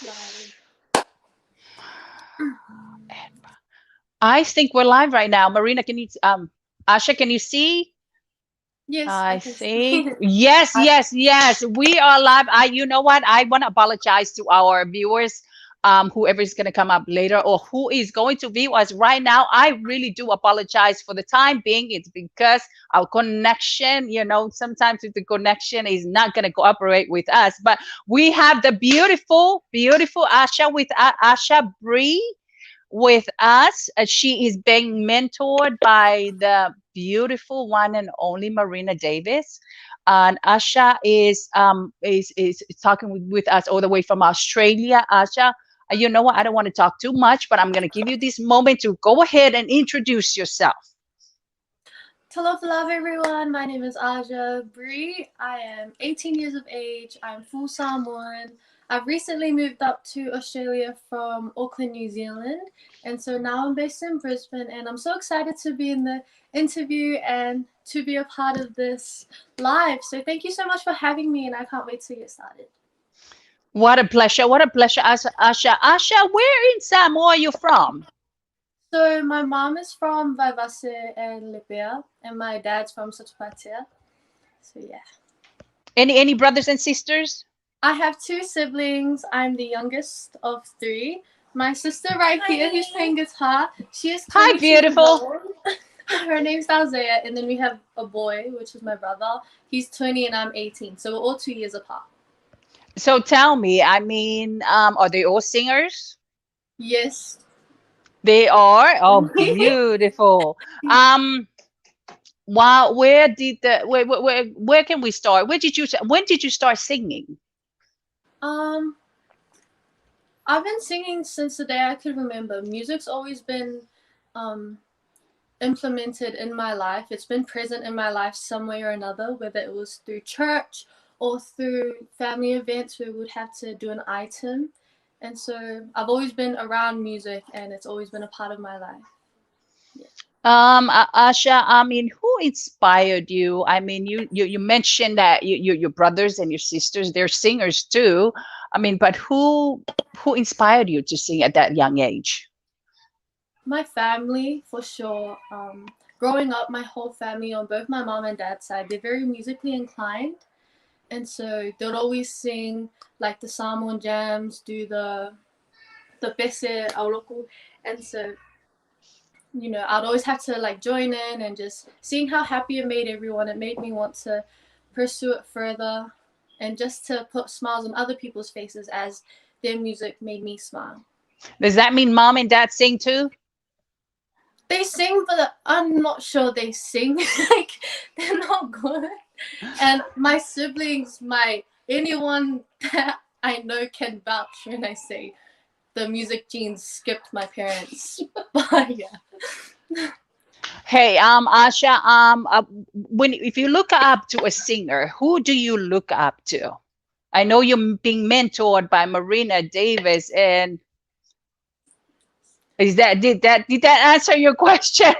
Live. I think we're live right now. Marina, can you Asha, can you see? Yes, I I can see. think yes, I, yes, yes. We are live. You know what? I want to apologize to our viewers, whoever is going to come up later or who is going to view us right now. I really do apologize for the time being. It's because our connection, sometimes if the connection is not going to cooperate with us, but we have the beautiful, beautiful Asha with Aja-Bree with us. She is being mentored by the beautiful one and only Marina Davis. And Asha is talking with us all the way from Australia. Asha, you know what? I don't want to talk too much, but I'm going to give you this moment to go ahead and introduce yourself. Hello, love everyone. My name is Aja-Bree. I am 18 years of age. I'm full Samoan. I've recently moved up to Australia from Auckland, New Zealand. And so now I'm based in Brisbane. And I'm so excited to be in the interview and to be a part of this live. So thank you so much for having me. And I can't wait to get started. What a pleasure. What a pleasure, Asha. Asha, where in Samoa are you from? So my mom is from Vaivase and Lipa, and my dad's from Satupatea. So yeah. Any brothers and sisters? I have two siblings. I'm the youngest of three. My sister right here who's playing guitar, she is Hi, 22 years beautiful. old. Her name's Isaiah, and then we have a boy, which is my brother. He's 20 and I'm 18, so we're all 2 years apart. So tell me, are they all singers? Yes. They are? Oh, beautiful. Wow, where can we start? When did you start singing? Um, I've been singing since the day I could remember. Music's always been implemented in my life. It's been present in my life some way or another, whether it was through church or through family events where we would have to do an item. And so I've always been around music and it's always been a part of my life. Yeah. Asha, who inspired you? You mentioned that your brothers and your sisters, they're singers too. But who inspired you to sing at that young age? My family, for sure. Growing up, my whole family on both my mom and dad's side, they're very musically inclined. And so they'll always sing like the Samoan jams, do the pese auroko. And so, I'd always have to like join in and just seeing how happy it made everyone. It made me want to pursue it further and just to put smiles on other people's faces as their music made me smile. Does that mean mom and dad sing too? They sing, but I'm not sure they sing. Like, they're not good. And my siblings, anyone that I know can vouch when I say the music genes skipped my parents. But yeah. Hey, Asha, if you look up to a singer, who do you look up to? I know you're being mentored by Marina Davis, and did that answer your question?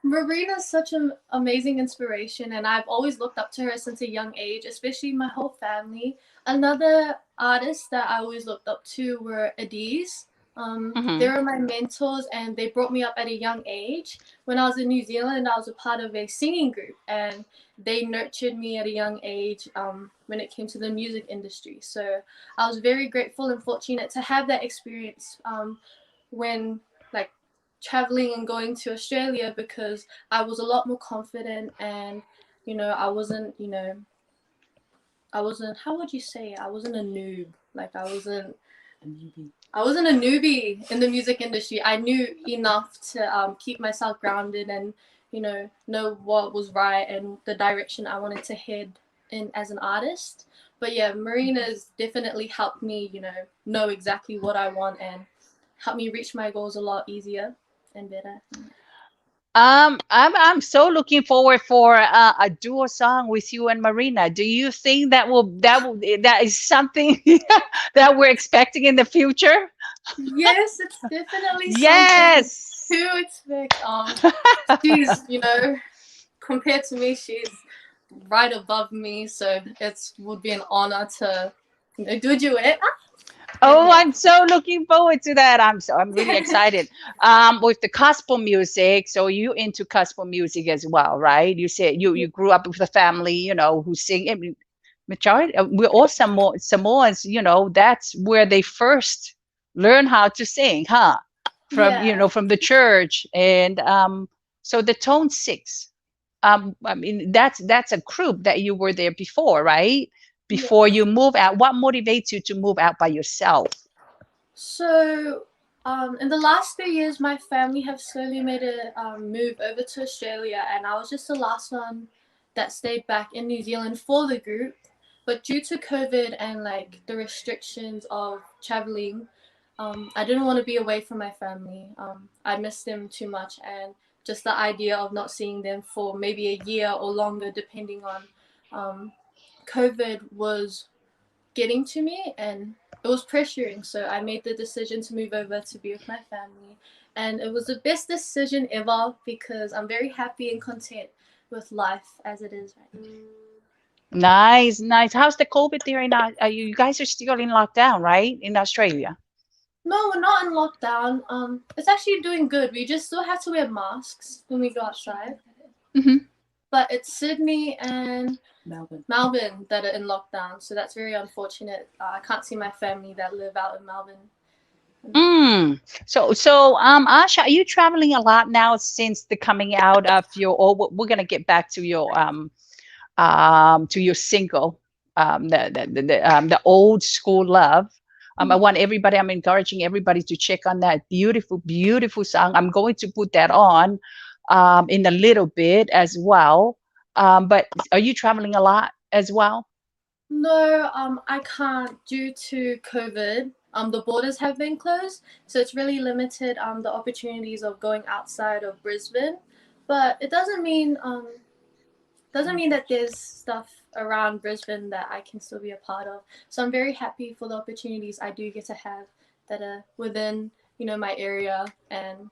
Marina's such an amazing inspiration, and I've always looked up to her since a young age, especially my whole family. Another artist that I always looked up to were Adiz. They were my mentors, and they brought me up at a young age. When I was in New Zealand, I was a part of a singing group, and they nurtured me at a young age when it came to the music industry. So I was very grateful and fortunate to have that experience when like traveling and going to Australia, because I was a lot more confident and I wasn't how would you say, I wasn't a noob. Like I wasn't a newbie in the music industry. I knew enough to keep myself grounded and know what was right and the direction I wanted to head in as an artist. But yeah, Marina's definitely helped me know exactly what I want and helped me reach my goals a lot easier and better. I'm so looking forward for a duo song with you and Marina. Do you think that is something that we're expecting in the future? Yes, it's definitely Yes. something to expect. She's compared to me, she's right above me, so it would be an honor to do a duet. Oh, yeah, I'm so looking forward to that. I'm really excited. With the gospel music, so you into gospel music as well, right? You said you grew up with a family, who sing. I mean, majority, we're all Samoans, that's where they first learn how to sing, huh? From yeah, from the church, and so the tone six. I mean, that's a group that you were there before, right? Before yes. you move out, what motivates you to move out by yourself? So, in the last 3 years, my family have slowly made a move over to Australia, and I was just the last one that stayed back in New Zealand for the group. But due to COVID and like the restrictions of traveling, I didn't want to be away from my family. I missed them too much, and just the idea of not seeing them for maybe a year or longer, depending on COVID, was getting to me, and it was pressuring. So I made the decision to move over to be with my family. And it was the best decision ever because I'm very happy and content with life as it is right now. Nice, nice. How's the COVID there in you guys are still in lockdown, right? In Australia. No, we're not in lockdown. It's actually doing good. We just still have to wear masks when we go outside. Hmm. But it's Sydney and Melbourne that are in lockdown, so that's very unfortunate. I can't see my family that live out in Melbourne. Mm. So, Asha, are you traveling a lot now since the coming out of your, or we're gonna get back to your single, the old school love. I want everybody, I'm encouraging everybody to check on that beautiful, beautiful song. I'm going to put that on in a little bit as well. But are you traveling a lot as well? No, I can't due to COVID. The borders have been closed, so it's really limited the opportunities of going outside of Brisbane. But it doesn't mean that there's stuff around Brisbane that I can still be a part of. So I'm very happy for the opportunities I do get to have that are within my area, and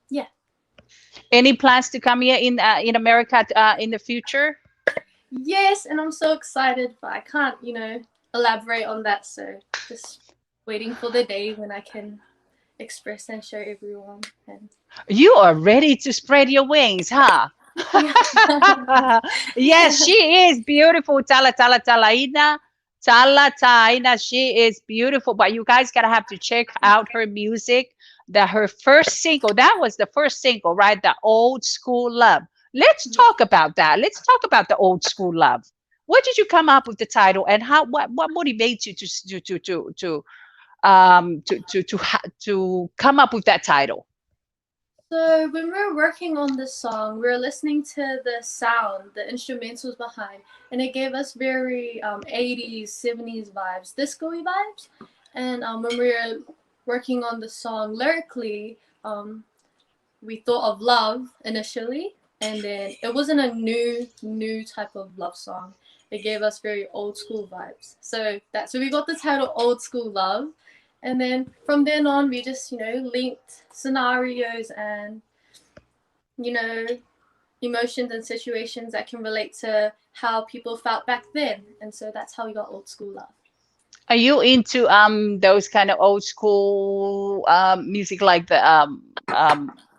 yeah. Any plans to come here in America in the future? Yes, and I'm so excited, but I can't elaborate on that. So just waiting for the day when I can express and show everyone. And You are ready to spread your wings, huh? yeah. Yes, she is beautiful. Tala Tala Talaina. Tala Taina. She is beautiful. But you guys gotta have to check out her music. Her first single, that was the first single, right? The Old School Love. Let's talk about that. Let's talk about the Old School Love. What did you come up with the title, and what motivates you to come up with that title? So when we were working on this song, we were listening to the sound, the instrumentals behind, and it gave us very 80s, 70s vibes, disco-y vibes. And when we were working on the song lyrically, we thought of love initially, and then it wasn't a new type of love song. It gave us very old school vibes. So we got the title Old School Love. And then from then on, we just, linked scenarios and, you know, emotions and situations that can relate to how people felt back then. And so that's how we got Old School Love. Are you into those kind of old school music like the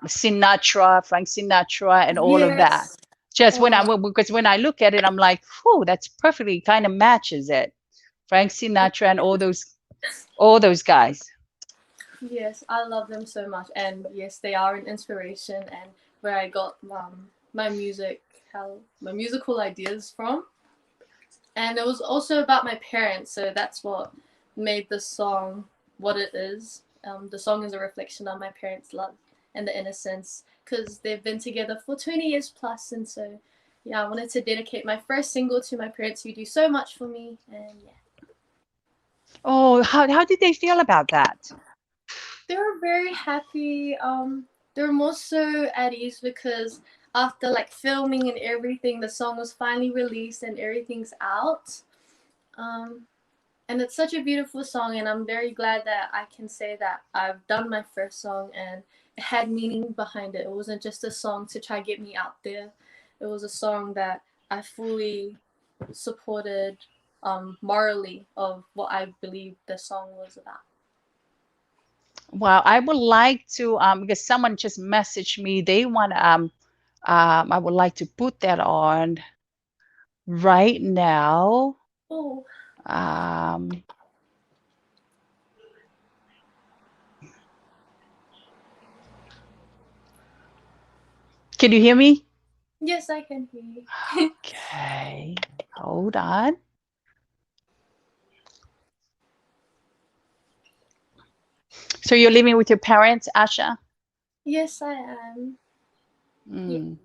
Sinatra, Frank Sinatra, and all of that? Yes. Just Oh, because when I look at it, I'm like, whew, that's perfectly kind of matches it. Frank Sinatra and all those guys. yes, I love them so much. And yes, they are an inspiration and where I got my my musical ideas from. And it was also about my parents, so that's what made the song what it is. The song is a reflection of my parents' love and the innocence, because they've been together for 20 years plus, and so yeah, I wanted to dedicate my first single to my parents who do so much for me, and yeah. Oh, how did they feel about that? They were very happy. They were more so at ease because after like filming and everything, the song was finally released and everything's out. Um, and it's such a beautiful song, and I'm very glad that I can say that I've done my first song and it had meaning behind it. It wasn't just a song to try get me out there. It was a song that I fully supported morally of what I believe the song was about. Wow, I would like to because someone just messaged me. They want I would like to put that on right now. Oh, Um, can you hear me? yes, I can hear you. Okay, hold on. So you're living with your parents, Asha? Yes, I am. Yeah. Mm.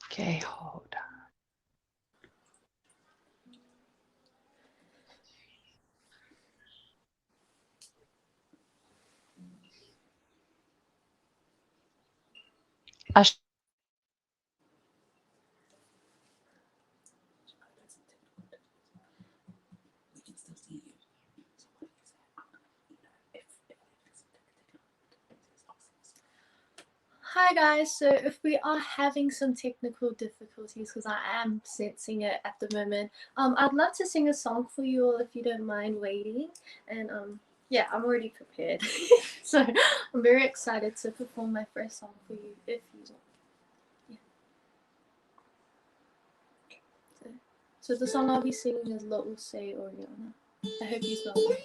Okay, hold on. Asha, Hi guys, so if we are having some technical difficulties, because I am sensing it at the moment, I'd love to sing a song for you all if you don't mind waiting. And yeah, I'm already prepared. So I'm very excited to perform my first song for you if you want. Yeah. So the song I'll be singing is Lo Say Oriana. I hope you smell it.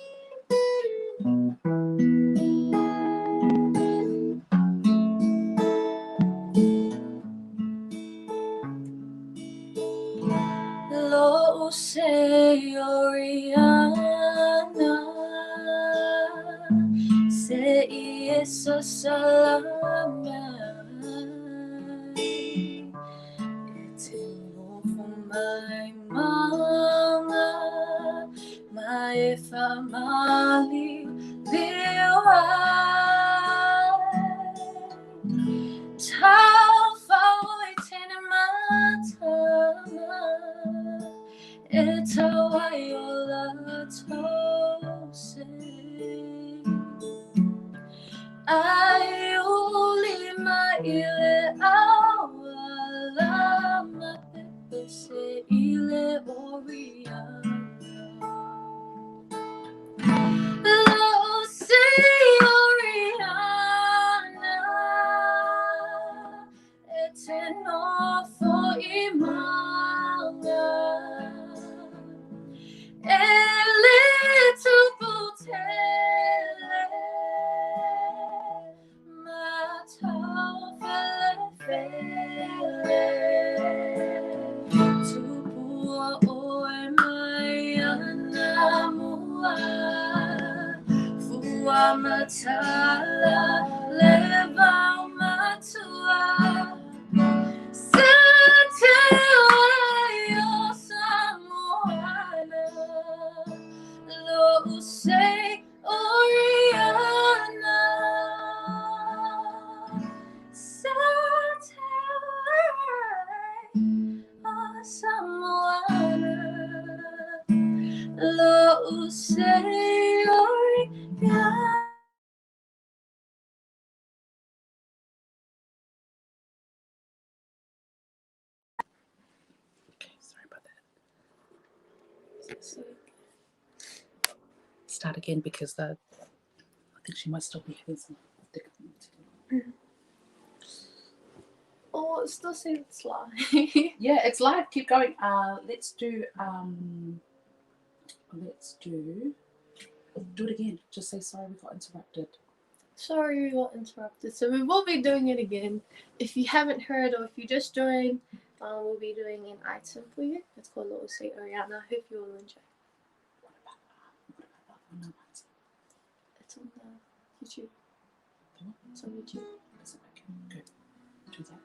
Lo say Oriana, say eso salamai, etimo my mama, my family liwai, tau fawai tene matama. Etawayola tose Ayulima ile awala Mapepese ile oriana Lo say oriana Eteno for imanga ele tuputele matau fele tupua oe mai anamua fua matala levau matua Lo say Oriana Samoana Lo say Oriana. Okay, sorry about that. Start again because I think she might still be having some difficulty. Oh, it still seems live. Yeah, it's live. Keep going. Let's do it again. Just say sorry we got interrupted. Sorry we got interrupted. So we will be doing it again. If you haven't heard or if you just joined, we'll be doing an item for you. It's called Lo Say Oriana. I hope you will enjoy. What about it's on YouTube. It's on YouTube. Is it okay? Good. Do that.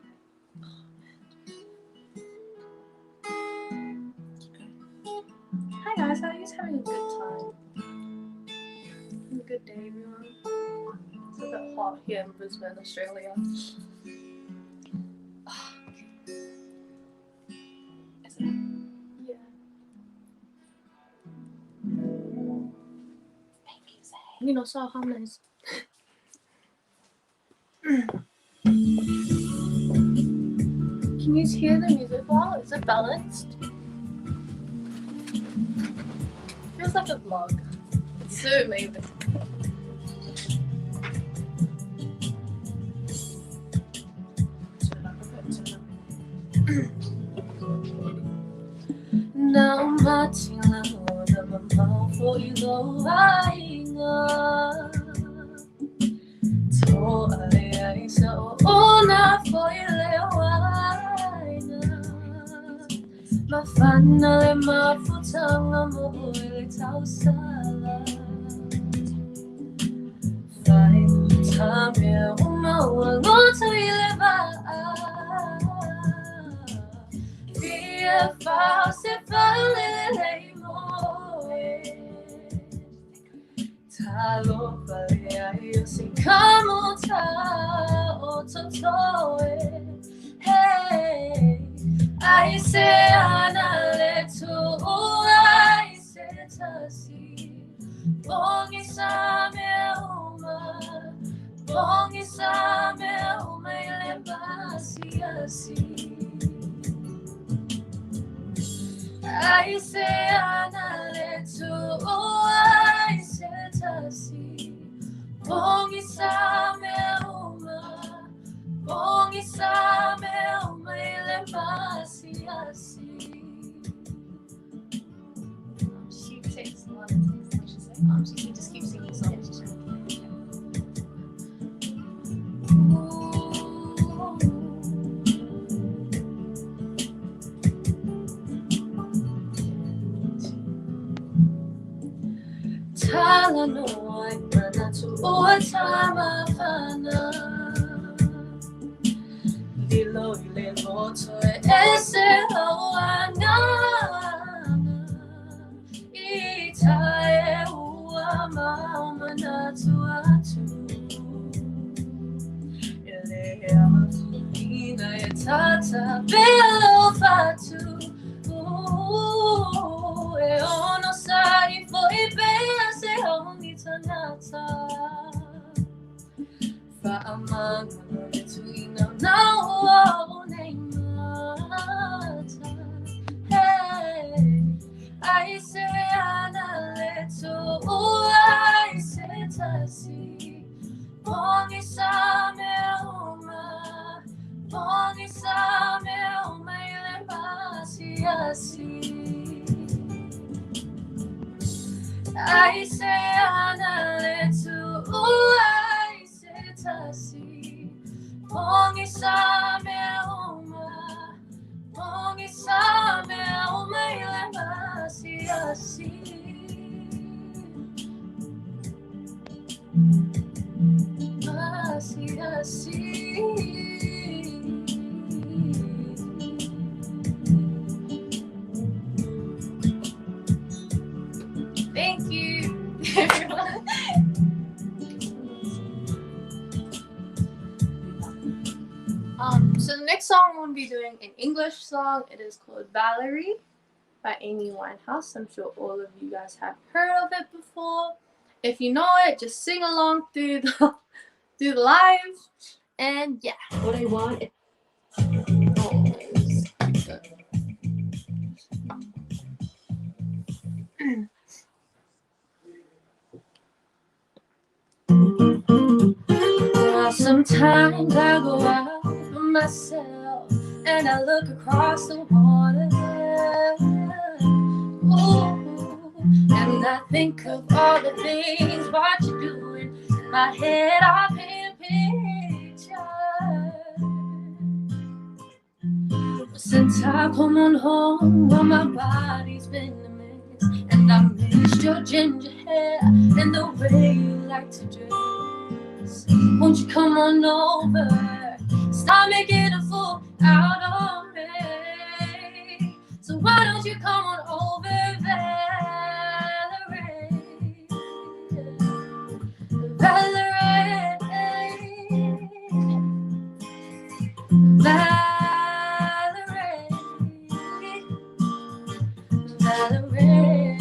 Hi guys, how are you having a good time? Having a good day, everyone. It's a bit hot here in Brisbane, Australia. Is it? Yeah. Thank you, Zay. You know, so harmonies. Can you hear the music well? Is it balanced? feels like a vlog. It's so amazing. Now my tina the mama for you go to I so ona for you my final my futanga mo ile tausala fai time uma to ile ba se vale talo vale io si come ta o to hey I say anale to I say tasi bongi same uma ile basi asi I say anale to I say tasi bongi same uma ile basi asi. She takes a lot of things, what she said. She just keeps singing songs. Tala no I mana to otama fana Dilo ile moto ese oana Itae uama mana to atu Ile atu ina etata belo fatu E ono sai foi bem se only tanata Fa amanga between now mata Hey I say ana leto I say tasi Bongi same uma ile basi asi I say anale to I say tasi bongi same uma ile basi asi basi asi Thank you, everyone. So the next song we'll be doing an English song. It is called Valerie by Amy Winehouse. I'm sure all of you guys have heard of it before. If you know it, just sing along through the live. And yeah, what I want is sometimes I go out for myself and I look across the water. Ooh, and I think of all the things what you're doing. In my head I paint pictures. Since I come on home, well, my body's been a mess, and I missed your ginger hair and the way you like to dress. Won't you come on over? Stop making a fool out of me. So why don't you come on over, Valerie? Valerie, Valerie, Valerie.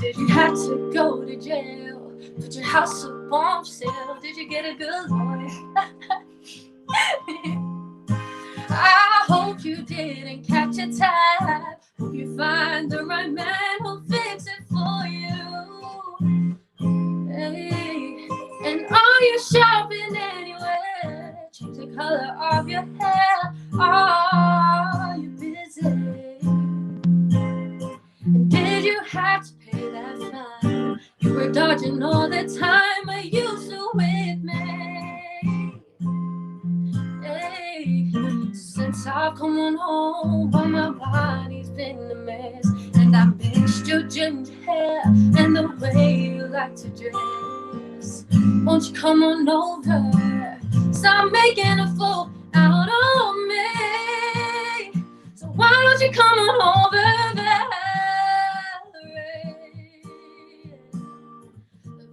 Did you have to go to jail? Put your house up on sale? Did you get a good lawyer? I hope you didn't catch a tab Hope you find the right man who'll fix it for you. Hey. And are you shopping anywhere? Change the color of your hair. Are you busy? And did you have to pay that fine? You were dodging all the time. Are you still with me? Hey. Since I've come on home, but my body's been a mess. And I missed your ginger hair and the way you like to dress. Won't you come on over? Stop making a fool out of me. So why don't you come on over, Valerie?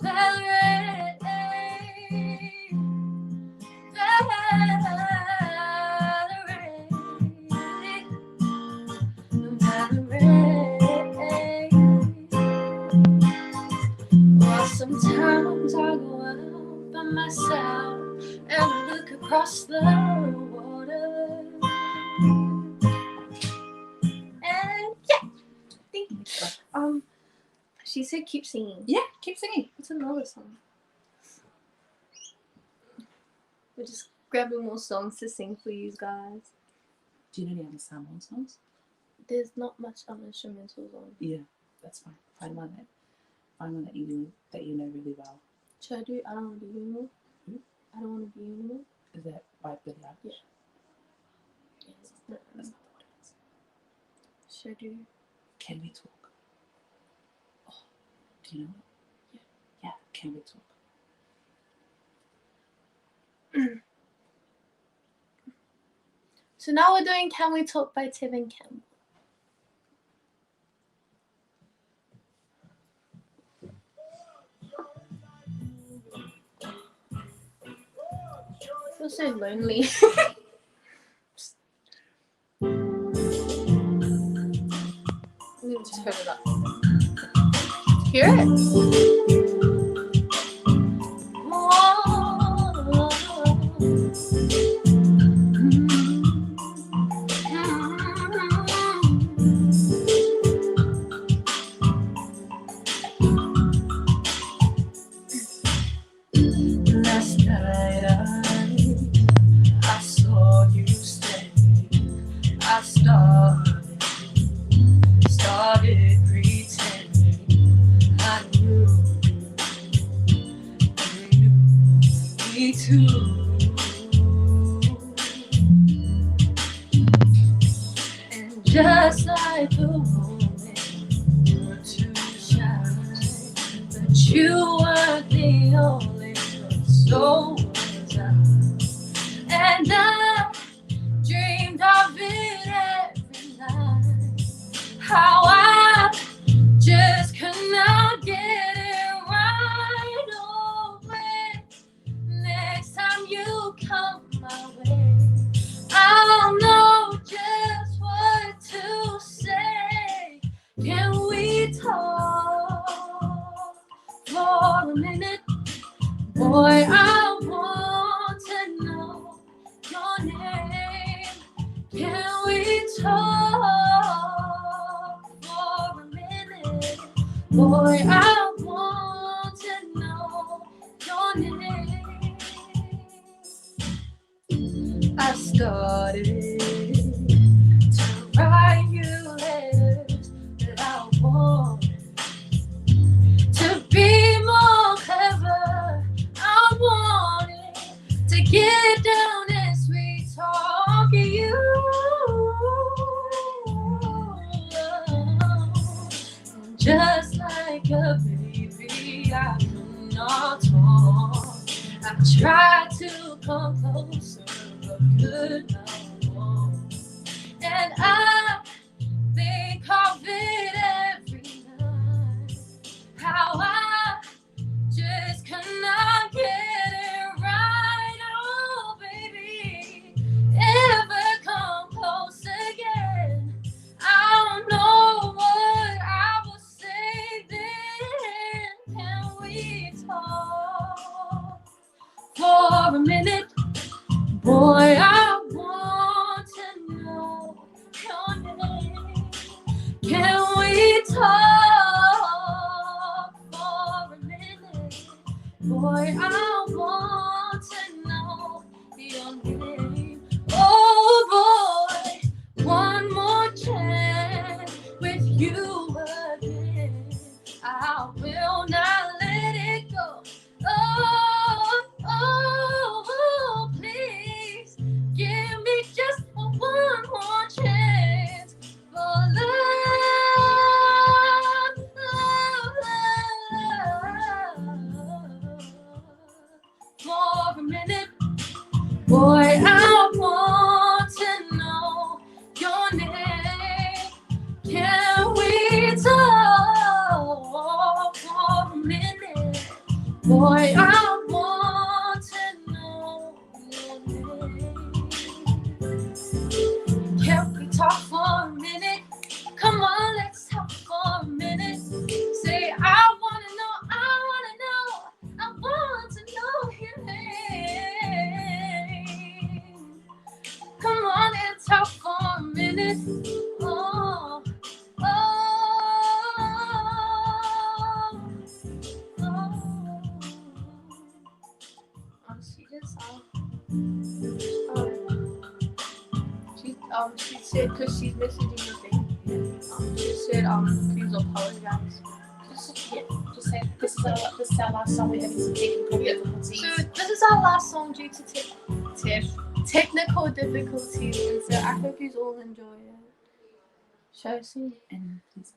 Valerie, Valerie. Well, sometimes I go out by myself and look across the water. And yeah, thank you. She said keep singing. Yeah, keep singing. What's another song? We're just grabbing more songs to sing for you guys. Do you know any other Samoan songs? There's not much instrumentals on. Yeah, that's fine. Find one that you know really well. Should I do I Don't Want to Be You Anymore? I Don't Want to Be You Anymore? Is that by Billie Eilish? Yeah. That's not the one. Should I do? Can We Talk? Oh, do you know it? Yeah. Can We Talk? So now we're doing Can We Talk by Tevin Campbell. I feel so lonely. Let me just turn it up. Hear it? Last night I saw you standing. I started pretending I knew me too. And just like the moment you were too shy, but you weren't the only one, so was I. And I dreamed of it every night. How I just could not get it right. Oh, when next time you come my way, I'll know just what to say. Can we talk for a minute? Boy, I want to know your name. Can we talk for a minute? Boy, I want to know your name. I started to write you letters that I wanted to be more clever. I wanted to get down and sweet talk you. Just like a baby, I could not talk. I tried to come closer, but could not walk. And I think of it every night. How I just could not get it right. Oh, baby, ever come close again? I don't know what I will say then. Can we talk for a minute? Boy, I want to know your you again. I will not let it go. Oh, please give me just one more chance for love, for a minute. Boy, I want to know your name. Can we talk for a minute? Boy, I want to know your name. Can we talk for a minute? Come on, let's talk for a minute. Say, I want to know, I want to know, I want to know your name. Come on and talk for a minute. Oh, oh, oh. She just she said, because she's messaging the thing. She said please apologize. Just say this is our last song. We're having some technical difficulties. So this is our last song due to technical difficulties, and so I hope you all enjoy it. Shall I sing? And please.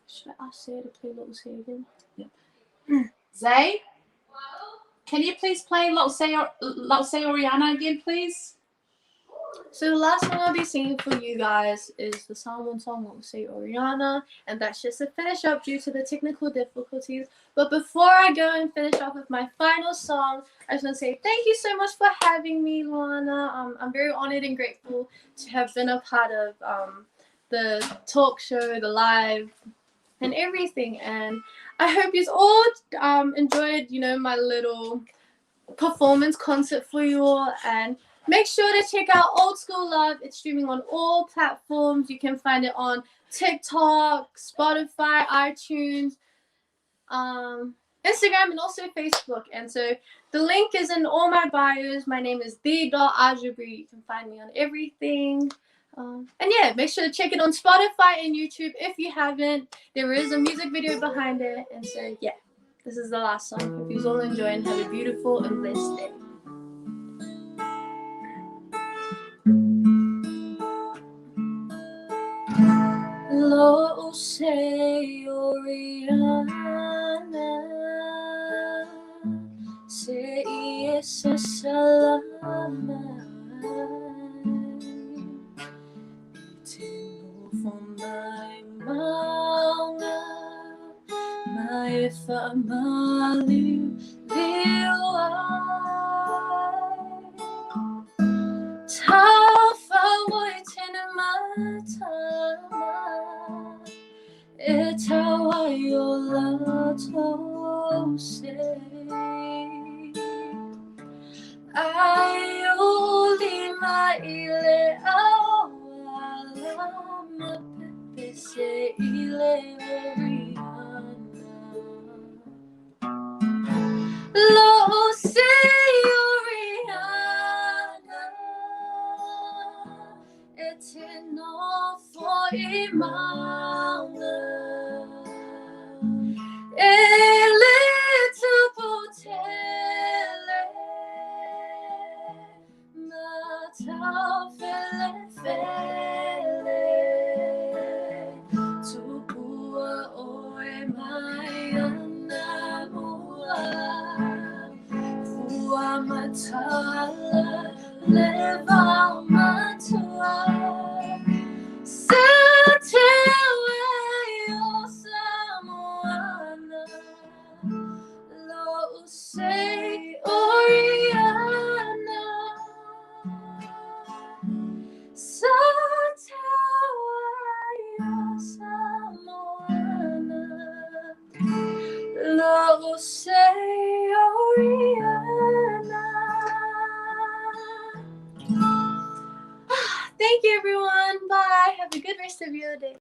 Should I ask Sarah to play Little Say again? Yep. Zay, can you please play Little Say Ariana again, please? So the last song I'll be singing for you guys is the Samoan song Little Say Ariana, and that's just to finish up due to the technical difficulties. But before I go and finish off with my final song, I just want to say thank you so much for having me, Luana. I'm very honored and grateful to have been a part of the talk show, the live, and everything. And I hope you all enjoyed, my little performance concert for you all. And make sure to check out Old School Love. It's streaming on all platforms. You can find it on TikTok, Spotify, iTunes, Instagram, and also Facebook. And so the link is in all my bios. My name is the.Aja-Bree. You can find me on everything. And yeah, make sure to check it on Spotify and YouTube if you haven't. There is a music video behind it. And so yeah, this is the last song. Hope you all enjoy and have a beautiful and blessed day. Lo say Oriana, say yes salamat. Itino from my mga maifa maliw liway. Tafa waiting in my time. Itawa yola to say ayoli maile awala mapepe se ile Oriana lo say Oriana etino for imanga ele tu potele mata fele fele tu bua oe mai anamua fua matala leva matua Satewa yo Samoana lo say Oriana Satewa yo Samoana lo say Oriana. Thank you, everyone. Bye. Have a good rest of your day.